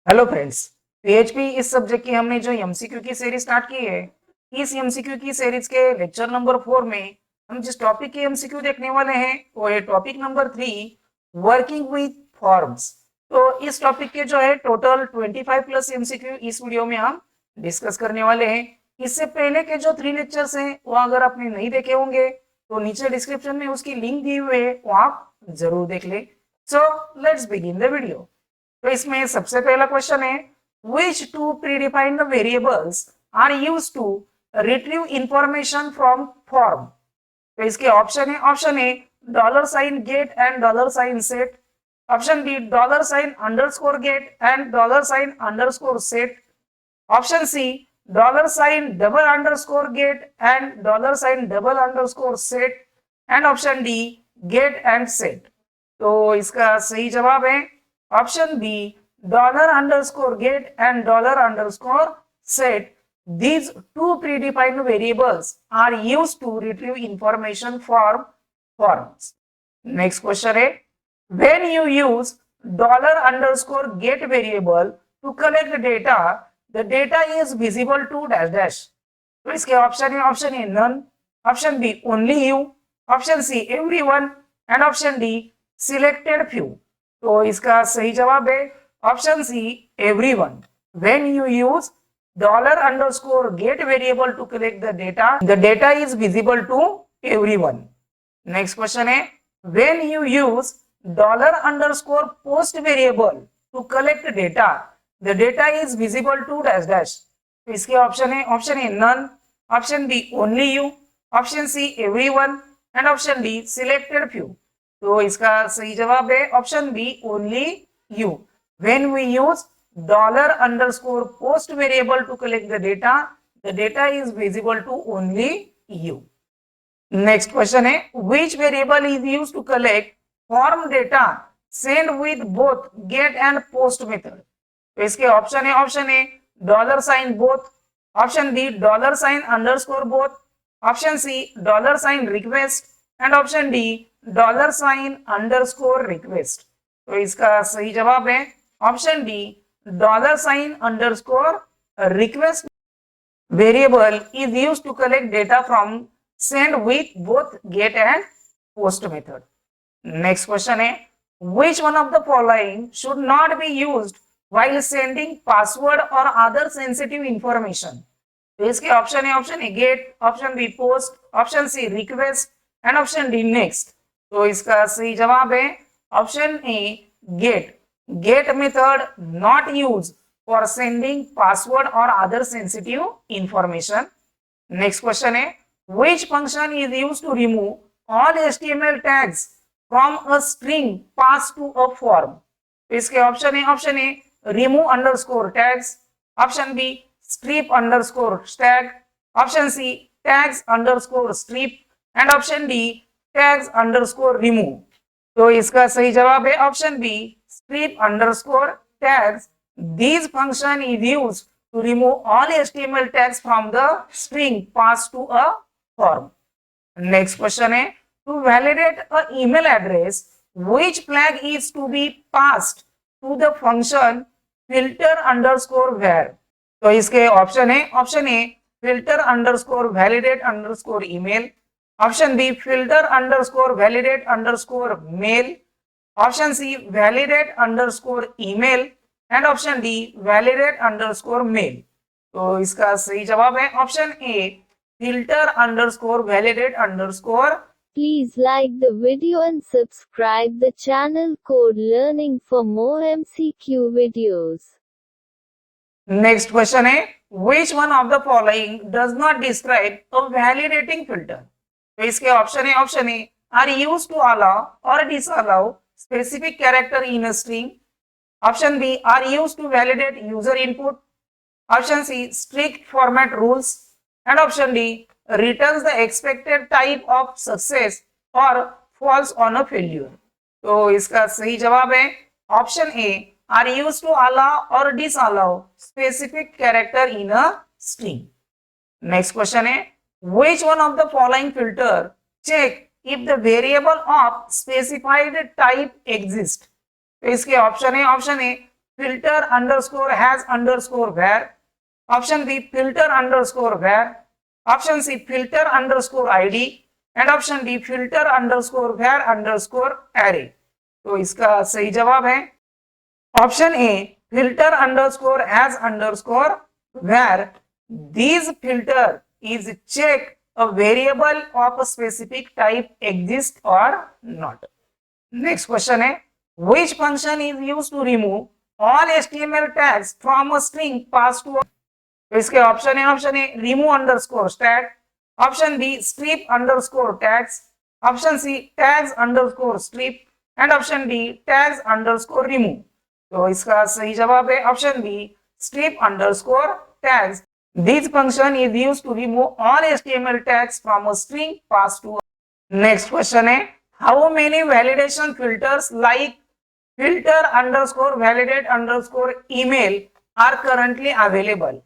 Hello friends, PHP इस subject की हमने जो एमसीक्यू की सीरीज स्टार्ट की है, इस एमसीक्यू की सीरीज के लेक्चर नंबर 4 में हम जिस टॉपिक के एमसीक्यू देखने वाले हैं वो है topic number 3, working with forms. तो इस टॉपिक के जो है टोटल 25 प्लस एमसीक्यू इस वीडियो में हम डिस्कस करने वाले हैं। इससे पहले के जो 3 लेक्चर्स हैं वो अगर आपने नहीं देखे होंगे तो नीचे डिस्क्रिप्शन में उसकी लिंक दी हुई है, वो आप जरूर देख ले। So let's begin the video. तो इसमें सबसे पहला क्वेश्चन है, which two predefined variables are used to retrieve information from form? तो इसके option A dollar sign get and dollar sign set, option B dollar sign underscore get and dollar sign underscore set, option C dollar sign double underscore get and dollar sign double underscore set and option D get and set. तो इसका सही जवाब है option B dollar underscore get and dollar underscore set. These two predefined variables are used to retrieve information from forms. Next question है, when you use dollar underscore get variable to collect data, the data is visible to dash dash. तो इसके option A none, option B only you, option C everyone and option D selected few. तो इसका सही जवाब है option C everyone. When you use dollar underscore get variable to collect the data is visible to everyone. Next question है, when you use dollar underscore post variable to collect data, the data is visible to dash dash. तो इसके option A none, option B only you, option C everyone and option D selected few. तो इसका सही जवाब है option B only you. When we use dollar underscore post variable to collect the data is visible to only you. Next question है, which variable is used to collect form data sent with both get and post method? तो इसके option A dollar sign both, option B dollar sign underscore both, option C dollar sign request and option D dollar sign underscore request. तो इसका सही जवाब है option D dollar sign underscore request variable is used to collect data from send with both get and post method. Next question है, which one of the following should not be used while sending password or other sensitive information? तो इसके option A get, option B post, option C request and option D next. तो इसका सही जवाब है option A get. Get method not use for sending password और other sensitive information. Next question है, which function is used to remove all HTML tags from a string passed to a form? तो इसके option A remove underscore tags, option B strip underscore tag, option C tags underscore strip and option D tags underscore remove. तो इसका सही जवाब है option B strip underscore tags. These function is used to remove all HTML tags from the string passed to a form. Next question है, to validate a email address, which flag is to be passed to the function filter underscore var? तो इसके option A filter underscore validate underscore email, option B filter underscore validate underscore mail, option C validate underscore email and option D validate underscore mail. तो इसका सही जवाब है option A filter underscore validate underscore. Please like the video and subscribe the channel Code Learning for more MCQ videos. Next question है, which one of the following does not describe a validating filter? तो इसके option A are used to allow और disallow specific character in a string, option B are used to validate user input, option C strict format rules and option D returns the expected type of success और false on a failure. तो इसका सही जवाब है option A are used to allow और disallow specific character in a string. Next question है, which one of the following filter check if the variable of specified type exists? तो इसके option A filter underscore has underscore where. Option B, filter underscore where. Option C, filter underscore id. And option D, filter underscore where underscore array. तो इसका सही जवाब है option A, filter underscore has underscore where these filter is check a variable of a specific type exists or not. Next question है, which function is used to remove all HTML tags from a string passed to a. तो इसके option है remove underscore tag, option B strip underscore tags, option C tags underscore strip and option D tags underscore remove। तो इसका सही जवाब है option B, strip underscore tags. This function is used to remove all HTML tags from a string passed to a. Next question है, how many validation filters like filter underscore validate underscore email are currently available?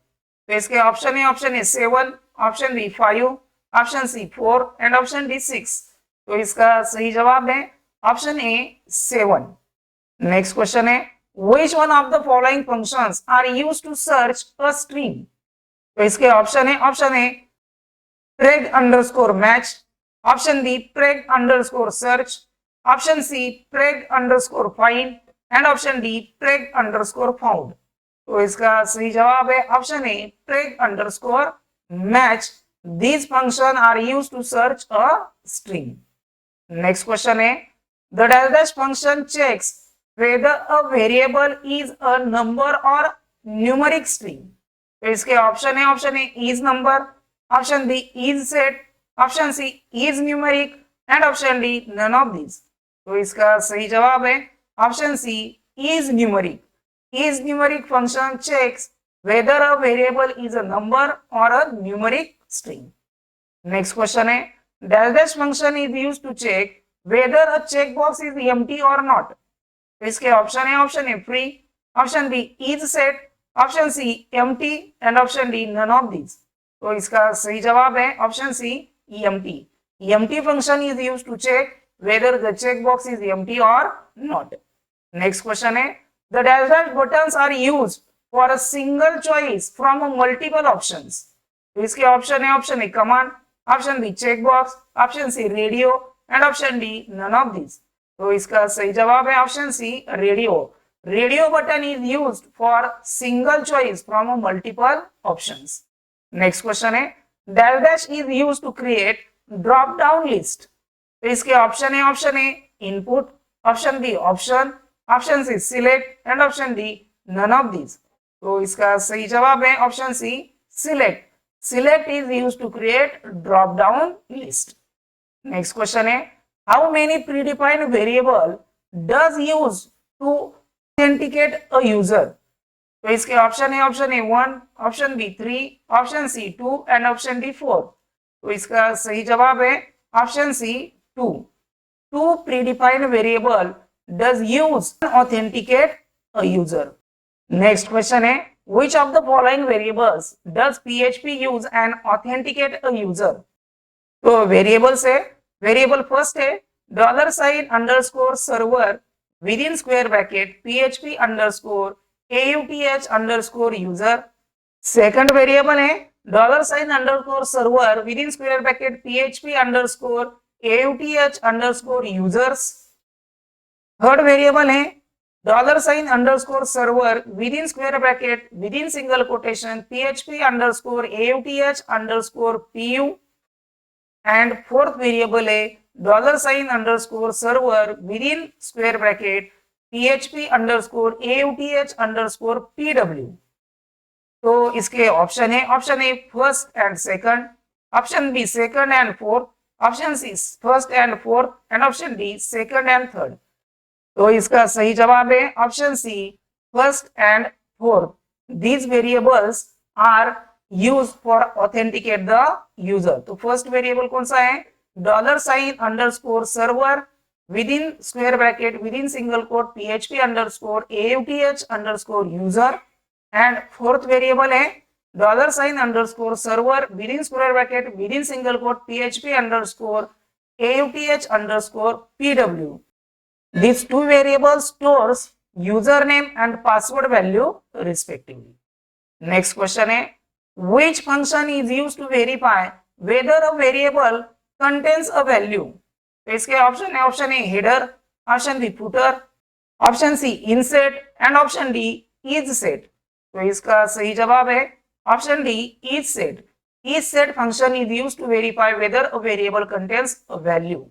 तो इसके option है 7, option B 5, option C 4 and option D 6। तो इसका सही जवाब है option A 7। Next question है, which one of the following functions are used to search a string? तो इसके ऑप्शन है preg underscore match, option B preg underscore search, option C preg underscore find and option D preg underscore found। तो इसका सही जवाब है option A, preg underscore match. These functions are used to search a string. Next question है, the dash function checks whether a variable is a number or numeric string. तो इसके option है is number, option B is set, option C is numeric and option D none of these। तो इसका सही जवाब है option C is numeric. Is numeric function checks whether a variable is a number or a numeric string. Next question है, dash function is used to check whether a checkbox is empty or not. तो इसके option है free, option B is set, option C empty and option D none of these। तो इसका सही जवाब है option C empty. Empty function is used to check whether the checkbox is empty or not. Next question है, the dash buttons are used for a single choice from a multiple options. तो इसके option है command, option B checkbox, option C radio and option D none of this. तो इसका सही जवाब है option C radio. Radio button is used for single choice from a multiple options. Next question है, dash is used to create drop down list. तो इसके option है input, option B option, option C select and option D none of this. तो इसका सही जवाब है option C select. Select is used to create drop down list. Next question है, how many predefined variable does use to authenticate a user? तो इसके option है 1, option B 3, option C 2 and option D 4। तो इसका सही जवाब है option C 2। 2 predefined variable does use to authenticate a user. Next question है, which of the following variables does PHP use and authenticate a user? तो variables है, variable first है $sign underscore server within square bracket PHP underscore AUTH underscore user. Second variable है $sign underscore server within square bracket PHP underscore AUTH underscore users. Third variable है $sign underscore server within square bracket within single quotation PHP underscore AUTH underscore PU. And fourth variable है $sign underscore server within square bracket PHP underscore AUTH underscore PW. तो इसके option है first and second, option B second and fourth, option C first and fourth and option D second and third. तो इसका सही जवाब है option C first and fourth. These variables are used for authenticate the user. तो first variable कौन सा है $sign underscore server within square bracket within single quote PHP underscore AUTH underscore user and fourth variable है $sign underscore server within square bracket within single quote PHP underscore AUTH underscore PW. These two variables stores username and password value respectively. Next question है, which function is used to verify whether a variable contains a value? तो इसके option है, option A header, option B footer, option C inset and option D is set. तो इसका सही जवाब है option D is set. Is set function is used to verify whether a variable contains a value.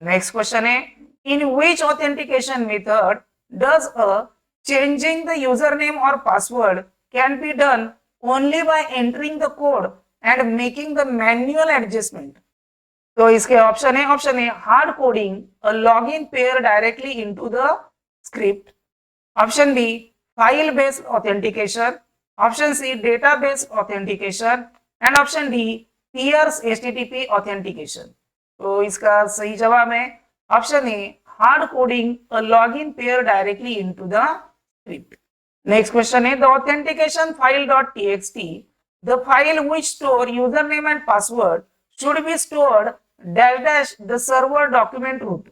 Next question है, in which authentication method does a changing the username or password can be done only by entering the code and making the manual adjustment? तो इसके option है, option A hard coding a login pair directly into the script, option B file based authentication, option C data based authentication and option D pierce HTTP authentication. तो इसका सही जवाब है option A hard coding a login pair directly into the script. Next question is the authentication file.txt. The file which store username and password should be stored dash the server document root.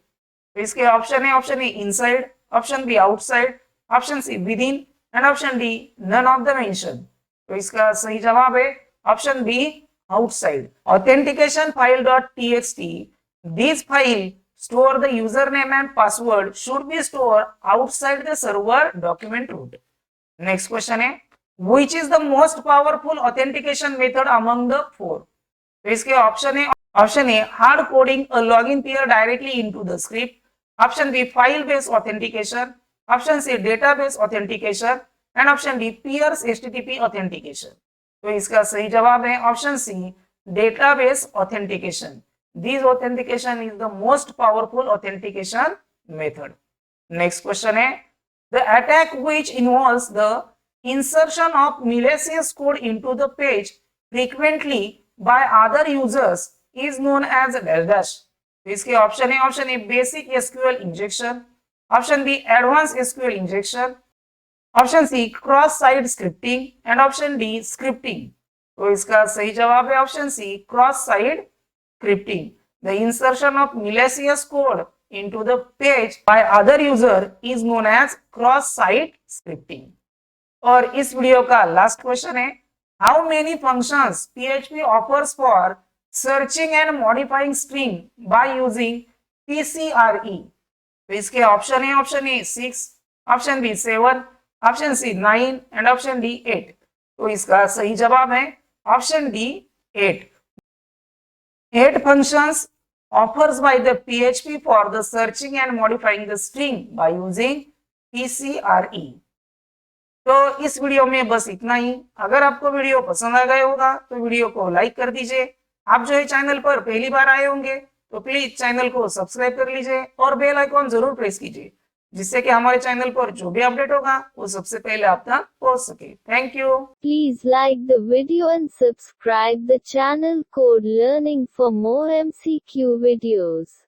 तो इसके option है, option A inside, option B outside, option C within and option D none of the mention. तो इसका सही जवाब है option B outside. Authentication file.txt. This file store the username and password should be stored outside the server document root. Next question है, which is the most powerful authentication method among the four? तो इसके option है, option A hard coding a login pair directly into the script, option B file based authentication, option C data based authentication and option D pierce HTTP authentication. तो इसका सही जवाब है option C data based authentication. This authentication is the most powerful authentication method. Next question है, the attack which involves the insertion of malicious code into the page frequently by other users is known as dash. तो इसके option है, option A basic SQL injection, option B advance SQL injection, option C cross site scripting and option D scripting. तो इसका सही जवाब है option C cross site scripting. The insertion of malicious code into the page by other user is known as cross-site scripting. और इस video का last question है, how many functions PHP offers for searching and modifying string by using PCRE? तो इसके option है, option A 6, option B 7, option C 9 and option D 8। तो इसका सही जवाब है option D 8। 8 functions offers by the PHP for the searching and modifying the string by using PCRE. तो इस वीडियो में बस इतना ही। अगर आपको वीडियो पसंद आ गया होगा तो वीडियो को लाइक कर दीजिए। आप जो है चैनल पर पहली बार आए होंगे तो प्लीज चैनल को सब्सक्राइब कर लीजिए और बेल आइकॉन जरूर प्रेस कीजिए, जिससे कि हमारे चैनल पर जो भी अपडेट होगा वो सबसे पहले आप तक पहुंच सके। Thank you. Please like the video and subscribe the channel Code Learning for more MCQ videos.